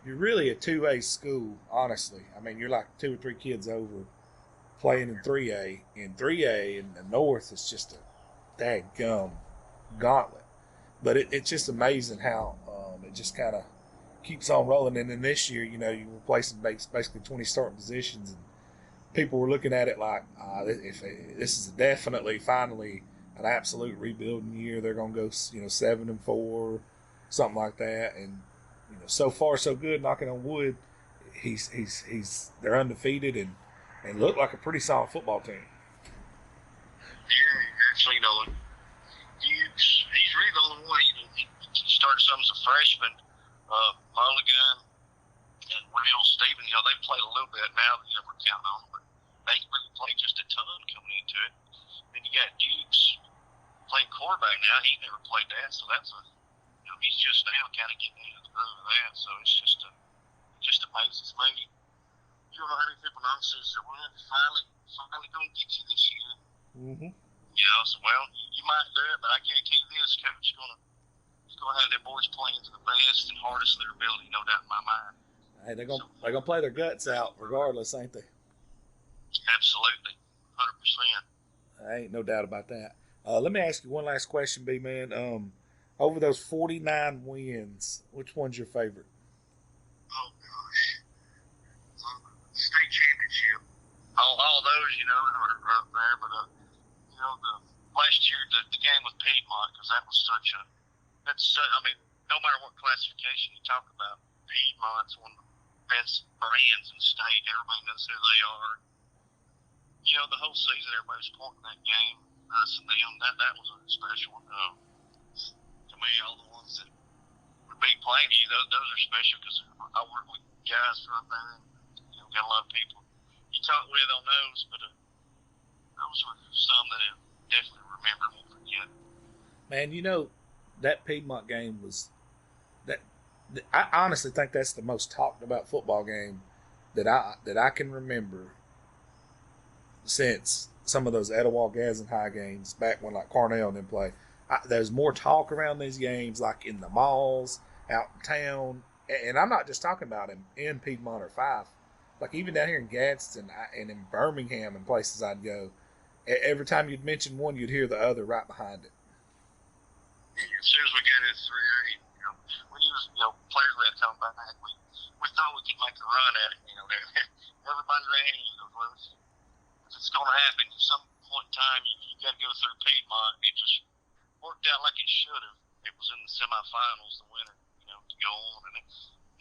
you're really a 2A school, honestly. I mean, you're like 2 or 3 kids over playing in 3A. In 3A in the North, it's just a daggum gauntlet. But it's just amazing how it just kind of keeps on rolling. And then this year, you're replacing basically 20 starting positions. And people were looking at it like, this is definitely, finally, an absolute rebuilding year. They're going to go, 7-4, something like that. And so far so good. Knocking on wood, they're undefeated and look like a pretty solid football team. Yeah, actually, he's really the only one. He started some as a freshman. Mulligan and Will Stevens, they played a little bit now. We're counting on them, but they really played just a ton coming into it. Then you got Dukes playing quarterback now. He never played that, so that's he's just now kind of getting into the groove of that. So it just amazes me. You don't know how many people know says that we're finally going to get you this year. Mm-hmm. So you might do it, but I guarantee you this, Coach is going to have their boys playing to the best and hardest of their ability, no doubt in my mind. Hey, they're gonna play their guts out regardless, ain't they? Absolutely, 100%. Ain't no doubt about that. Let me ask you one last question, B-Man. Over those 49 wins, which one's your favorite? Oh gosh, state championship. All those, are up there. But the last year the game with Piedmont, because that was no matter what classification you talk about, Piedmont's one of the best brands in the state. Everybody knows who they are. The whole season, everybody's pointing that game, us and them. That was a special one. To me, all the ones that would be playing you, those are special because I work with guys from up there. And, got a lot of people you talk with on those, but those were some that I definitely remember and won't forget. Man, that Piedmont game was that. I honestly think that's the most talked about football game that I can remember since some of those Etowah Gadsden High games back when like Cornell didn't play. There's more talk around these games, like in the malls, out in town, and I'm not just talking about in Piedmont or Fyffe. like even down here in Gadsden and in Birmingham and places I'd go, every time you'd mention one, you'd hear the other right behind it. As soon as we got into 3A, we knew, players we had coming back. We thought we could make a run at it. Everybody ran in. Well, if it's going to happen, at some point in time, you got to go through Piedmont. It just worked out like it should have. It was in the semifinals, the winner, to go on. And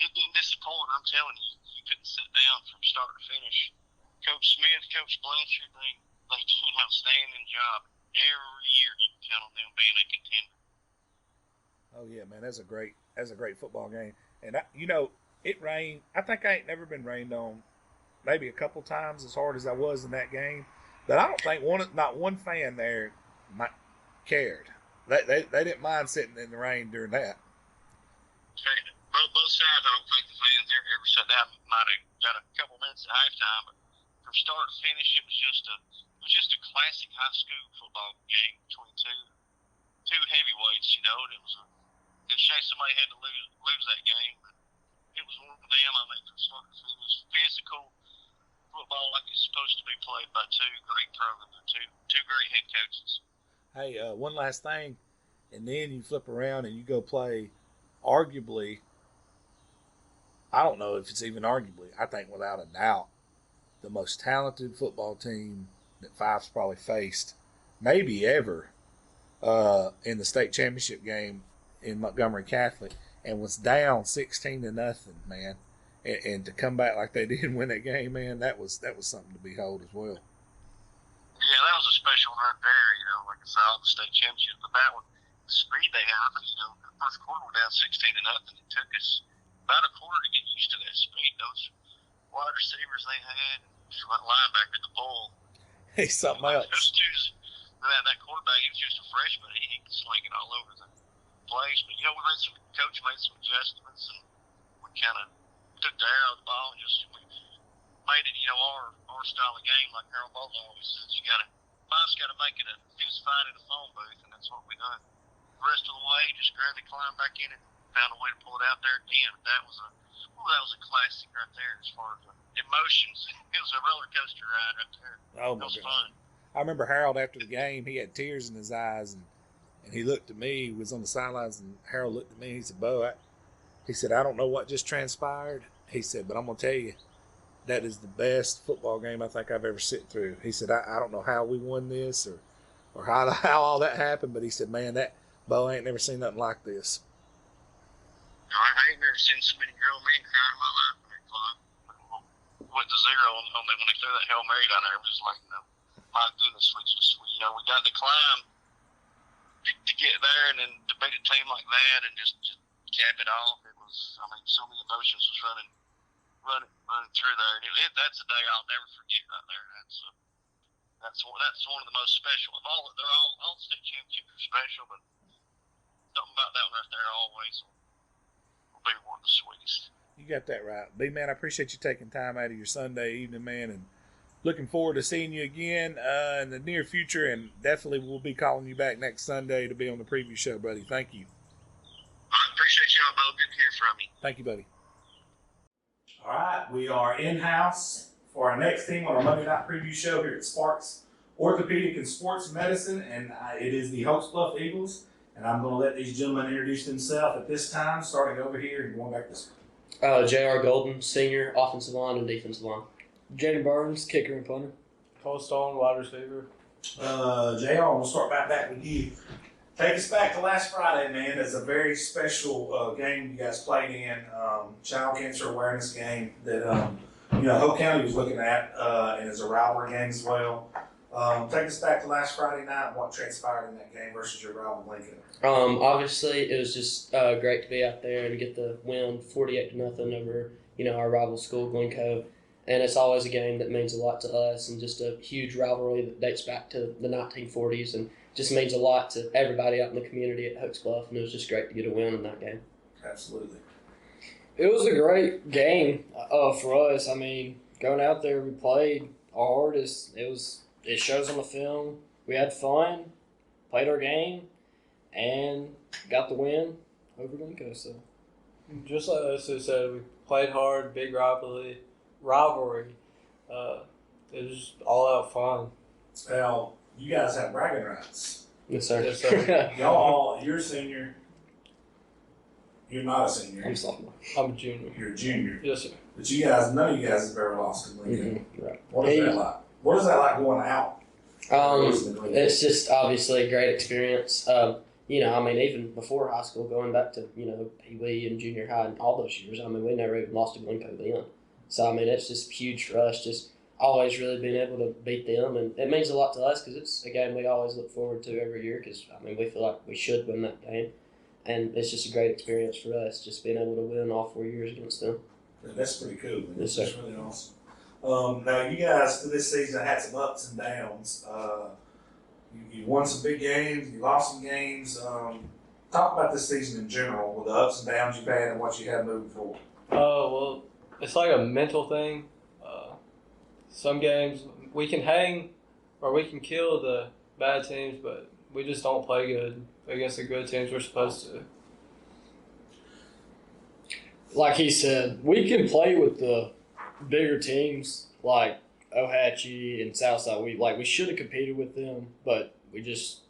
it didn't disappoint. I'm telling you, you couldn't sit down from start to finish. Coach Smith, Coach Blanchard, they do an outstanding job. Every year you can count on them being a contender. Oh yeah, man, that's a great football game. And it rained. I think I ain't never been rained on, maybe a couple times as hard as I was in that game. But I don't think not one fan there cared. They didn't mind sitting in the rain during that. Both sides, I don't think the fans ever sat down. Might have got a couple minutes at halftime, but from start to finish, it was just a classic high school football game between two heavyweights. It was a shame somebody had to lose that game, but it was one of them. I mean, from start to finish, physical football like it's supposed to be played by two great programs, two great head coaches. Hey, one last thing, and then you flip around and you go play, arguably, I don't know if it's even arguably, I think without a doubt, the most talented football team that Fyffe's probably faced, maybe ever, in the state championship game in Montgomery Catholic, and was down 16-0, man. And to come back like they did and win that game, man, that was something to behold as well. Yeah, that was a special one right there, like I said, all the state championship. But that one, the speed they had, I think, the first quarter we're down 16-0. It took us about a quarter to get used to that speed. Those wide receivers they had, that linebacker, the bull. He's something else. Those dudes, that quarterback, he was just a freshman. He could sling it all over the place. But, coach made some adjustments, and we kind of took the air out of the ball and just made it, our style of game, like Harold Baldwin always says. Fyffe's got to make it a fist fight in the phone booth, and that's what we done. The rest of the way, just gradually climbed back in and found a way to pull it out there at the end. That was a classic right there as far as emotions. It was a roller coaster ride right there. Oh my God. Fun. I remember Harold after the game, he had tears in his eyes, and he looked at me, he was on the sidelines, and Harold looked at me, and he said, Bo, he said, I don't know what just transpired. He said, but I'm going to tell you, that is the best football game I think I've ever sit through. He said, I don't know how we won this or how all that happened, but he said, man, that Bo, I ain't never seen nothing like this. I ain't never seen so many grown men cry in my life when they went to zero on them when they threw that Hail Mary down there. It was like, my goodness, we got to climb to get there, and then to beat a team like that and just cap it off. It was, so many emotions was running through there. That's a day I'll never forget right there. That's one of the most special of all. They're all state championships are special, but something about that one right there always will be one of the sweetest. You got that right. B-Man, I appreciate you taking time out of your Sunday evening, man, and looking forward to seeing you again in the near future, and definitely we'll be calling you back next Sunday to be on the preview show, buddy. Thank you. I appreciate y'all, Bo. Good to hear from you. Thank you, buddy. All right, we are in-house for our next team on our Monday night preview show here at Sparks Orthopedic and Sports Medicine, and it is the Hokes Bluff Eagles, and I'm going to let these gentlemen introduce themselves at this time, starting over here and going back this way. J.R. Golden, senior, offensive line and defensive line. Jaden Barnes, kicker and punter. Cole Stone, wide receiver. JR, we'll start back with you. Take us back to last Friday, man. It's a very special game you guys played in, child cancer awareness game that Hope County was looking at, and it's a rivalry game as well. Take us back to last Friday night and what transpired in that game versus your rival Lincoln. Obviously, it was just great to be out there and get the win 48-0 over our rival school, Glencoe. And it's always a game that means a lot to us, and just a huge rivalry that dates back to the 1940s, and just means a lot to everybody out in the community at Hokes Bluff. And it was just great to get a win in that game. Absolutely. It was a great game for us. Going out there, we played our hardest. It shows on the film. We had fun, played our game, and got the win over Glencoe. So, just like us said, we played hard, big rivalry. rivalry. It was just all out fun. Well, you guys have bragging rights. Yes, sir. Yes, sir. Y'all, you're a senior. You're not a senior. I'm sophomore. I'm a junior. You're a junior. Yes, sir. But you guys, none of you guys have ever lost to Lincoln. Right. What is that like? What is that like going out? It's just obviously a great experience. You know, I mean, even before high school, going back to, you know, Pee Wee and junior high and all those years, I mean, we never even lost to Glencoe then. So, I mean, it's just huge for us, just always really being able to beat them. And it means a lot to us because it's a game we always look forward to every year because, I mean, we feel like we should win that game. And it's just a great experience for us, just being able to win all 4 years against them. That's pretty cool, man. Yes, sir. That's really awesome. Now, you guys, for this season, had some ups and downs. You won some big games, you lost some games. Talk about this season in general, with the ups and downs you've had and what you have moving forward. Well, it's like a mental thing. Some games we can hang or we can kill the bad teams, but we just don't play good against the good teams we're supposed to. Like he said, we can play with the bigger teams like Ohatchee and Southside. We should have competed with them, but we just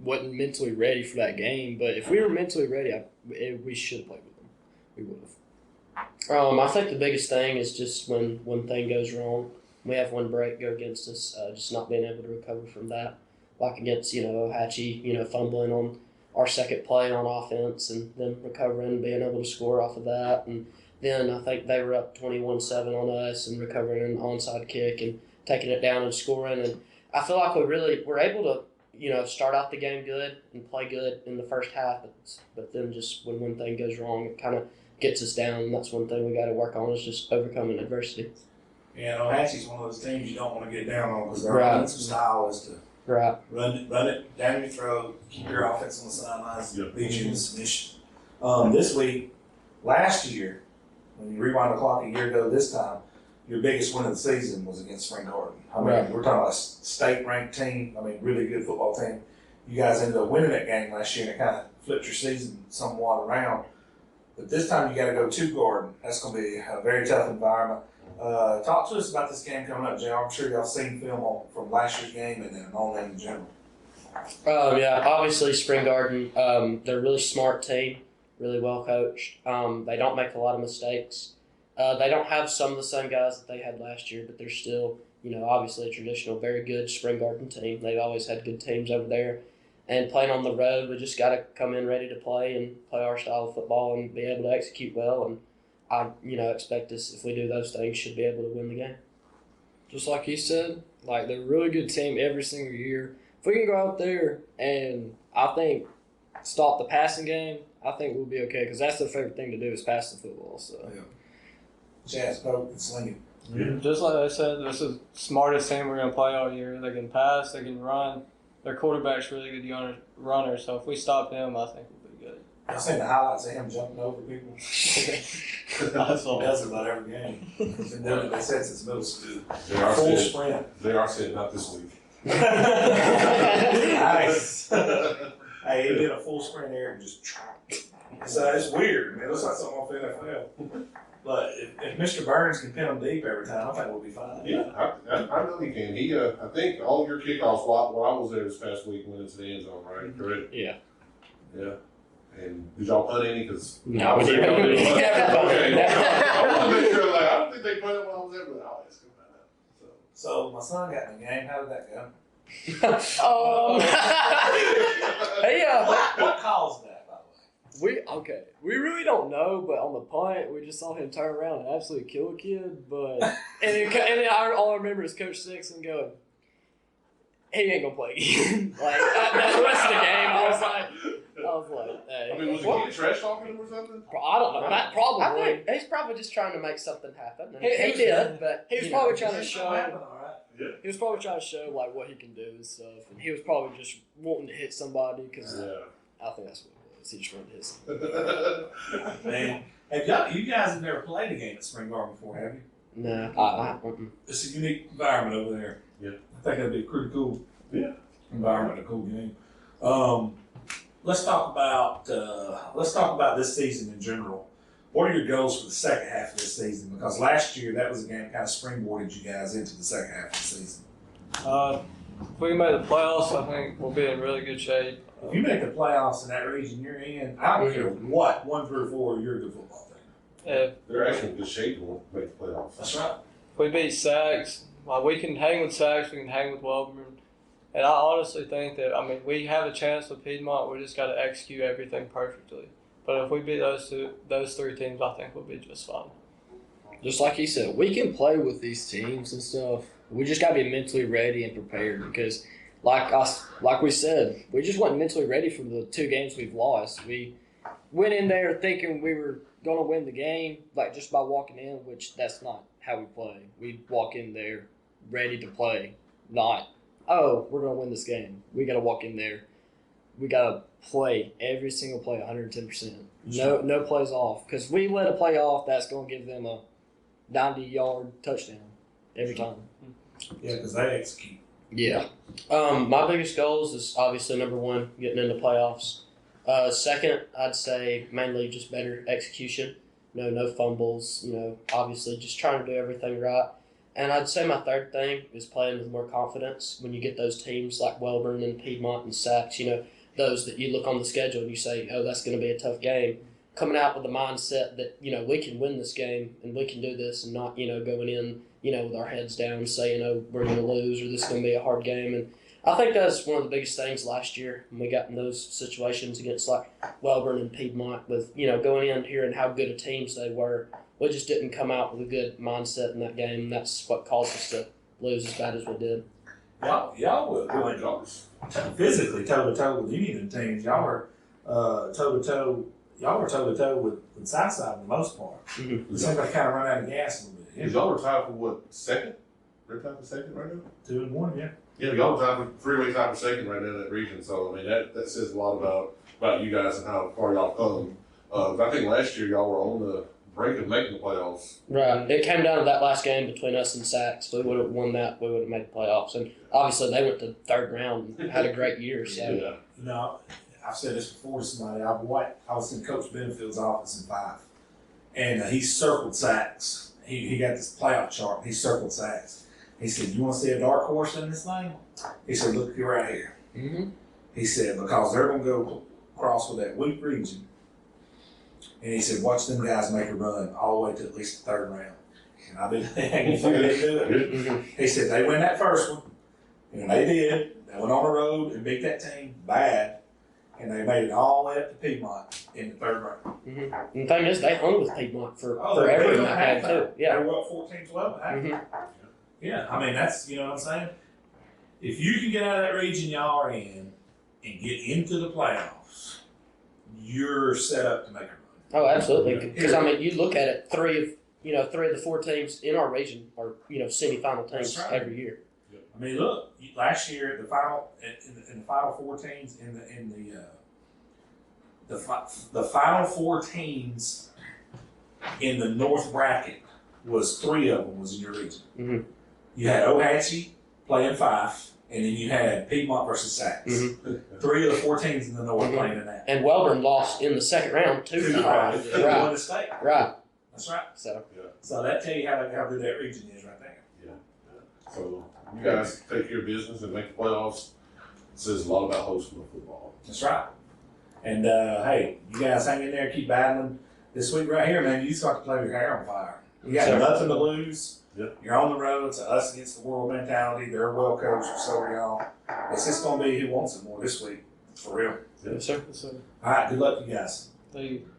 wasn't mentally ready for that game. But if we were mentally ready, we should have played with them. We would have. I think the biggest thing is just when one thing goes wrong, we have one break go against us, just not being able to recover from that. Like against, you know, Ohatchee, you know, fumbling on our second play on offense and then recovering and being able to score off of that. And then I think they were up 21-7 on us and recovering an onside kick and taking it down and scoring. And I feel like we're able to, you know, start out the game good and play good in the first half, but then just when one thing goes wrong, it kind of gets us down. And that's one thing we got to work on is just overcoming adversity. Yeah, Ohatchee's one of those teams you don't want to get down on because their Right. offensive style is to Right. run it down your throat, keep your offense on the sidelines, Yep. beat you in submission. This week, last year, when you rewind the clock a year ago this time, your biggest win of the season was against Spring Garden. I mean, Right. we're talking about a state-ranked team. I mean, really good football team. You guys ended up winning that game last year, and it kind of flipped your season somewhat around. But this time you got to go to Garden. That's going to be a very tough environment. Talk to us about this game coming up, JR. I'm sure y'all seen film from last year's game and then on that in general. Yeah, obviously Spring Garden, they're a really smart team, really well coached. They don't make a lot of mistakes. They don't have some of the same guys that they had last year, but they're still, you know, obviously a traditional, very good Spring Garden team. They've always had good teams over there. And playing on the road, we just got to come in ready to play and play our style of football and be able to execute well. And I, you know, expect us, if we do those things, should be able to win the game. Just like he said, like they're a really good team every single year. If we can go out there and I think stop the passing game, I think we'll be okay because that's their favorite thing to do is pass the football. So. Yeah. Jazz, Pope, and Slinging. Yeah. Just like I said, this is the smartest team we're going to play all year. They can pass, they can run. Their quarterback's really good runner, so if we stop him, I think we'll be good. I've seen the highlights of him jumping over people. He does it about every game. He's been doing it, they said, since middle school. Full sprint. They are saying not this week. Nice. Hey, he did a full sprint there and just. So it's weird, man. It looks like something off the NFL. But if Mr. Burns can pin them deep every time, I think we'll be fine. Yeah, I know he can. He, I think all of your kickoffs while I was there this past week went into the end zone, right? Correct? Yeah. Yeah. And did y'all punt any? Because No, we okay. didn't. I want to make sure. Like, I don't think they punted when I was there, but I'll ask him about that. So my son got in the game. How did that go? What caused that, by the way? We really don't know, but on the punt, we just saw him turn around and absolutely kill a kid. But and then all I remember is Coach Sexton going, "He ain't gonna play again." Like the rest of the game, I was like, hey. I mean, was the kid trash talking him or something? I don't know. That probably. I think he's probably just trying to make something happen. And He did, but He was you know. probably trying to show. Yeah. He was probably trying to show like what he can do and stuff, and he was probably just wanting to hit somebody because I think that's what it was. He just wanted to hit somebody. Man, you guys have never played a game at Spring Garden before, have you? No, It's a unique environment over there. Yeah. I think that'd be a pretty cool environment, a cool game. Let's talk about this season in general. What are your goals for the second half of this season? Because last year that was a game that kind of springboarded you guys into the second half of the season. If we can make the playoffs, I think we'll be in really good shape. If you make the playoffs in that region you're in, I don't care what 1 through 4, you're a good football team. They're actually in good shape to make the playoffs. That's right. If we beat Sacs, we can hang with Sacs, we can hang with Welborn. And I honestly think that, we have a chance with Piedmont. We just got to execute everything perfectly. But if we beat those 3 teams, I think we'll be just fine. Just like he said, we can play with these teams and stuff. We just got to be mentally ready and prepared because, like we said, we just weren't mentally ready for the 2 games we've lost. We went in there thinking we were going to win the game, just by walking in, which that's not how we play. We walk in there ready to play, not, oh, we're going to win this game. We got to walk in there. We got to play every single play 110%. No plays off. Because we let a play off, that's going to give them a 90-yard touchdown every time. Yeah, because they execute. Yeah. My biggest goals is obviously number 1, getting into playoffs. Second, I'd say mainly just better execution. No fumbles. Obviously just trying to do everything right. And I'd say my third thing is playing with more confidence. When you get those teams like Welborn and Piedmont and Sacs, those that you look on the schedule and you say, oh, that's going to be a tough game. Coming out with the mindset that, we can win this game and we can do this and not, going in, with our heads down saying, oh, we're going to lose or this is going to be a hard game. And I think that's one of the biggest things last year when we got in those situations against like Welborn and Piedmont with, going in here and how good of teams they were. We just didn't come out with a good mindset in that game, and that's what caused us to lose as bad as we did. Y'all were going physically toe-to-toe with any of the teams. Y'all were toe-to-toe. Y'all were toe-to-toe with Southside for the most part. Mm-hmm. It seemed like kind of run out of gas a little bit. Y'all were tied for what, second? They're tied for second right now? 2-1, yeah. Yeah, y'all were tied for 3 weeks tied for second right now in that region. So, that says a lot about you guys and how far y'all come. I think last year y'all were on the brink of making the playoffs. Right. It came down to that last game between us and Sacs. If we would have won that, we would have made the playoffs. And obviously they went to 3rd round and had a great year. So. Yeah. I've said this before to somebody. I was in Coach Benfield's office in Fyffe, and he circled Sacs. He got this playoff chart. He circled Sacs. He said, "You want to see a dark horse in this thing?" He said, "Look, you're right here." Mm-hmm. He said, "Because they're going to go across with that weak region." And he said, "Watch them guys make a run all the way to at least the 3rd round." And I didn't think they'd do it. Mm-hmm. He said, "They win that first one." And they did. They went on the road and beat that team bad. And they made it all the way up to Piedmont in the 3rd round. Mm-hmm. And the thing is, they hung with Piedmont they forever beat in them that game, too. Yeah. They were up 14-12 at halftime. Mm-hmm. Yeah, that's, you know what I'm saying? If you can get out of that region y'all are in and get into the playoffs, you're set up to make a run. Oh, absolutely. Because, you look at it, 3 of the 4 teams in our region are, semifinal teams every year. Look, last year the final in the final 4 teams the final 4 teams in the North bracket was 3 of them was in your region. Mm-hmm. You had Ohatchee playing Fyffe, and then you had Piedmont versus Sacs. Mm-hmm. 3 of the 4 teams in the North playing in that. And Welborn lost in the 2nd round to Fyffe. They won the state. Right. That's right. So that tell you how good that region is right there. Yeah. So you guys take your business and make the playoffs. It says a lot about Hokes Bluff football. That's right. And hey, you guys hang in there, keep battling. This week right here, man, you just got to play with your hair on fire. You got nothing to lose. Yep. You're on the road. It's us against the world mentality. They're well coached, so are y'all. It's just going to be who wants it more this week, for real. yes, sir. All right, good luck, you guys. Thank you.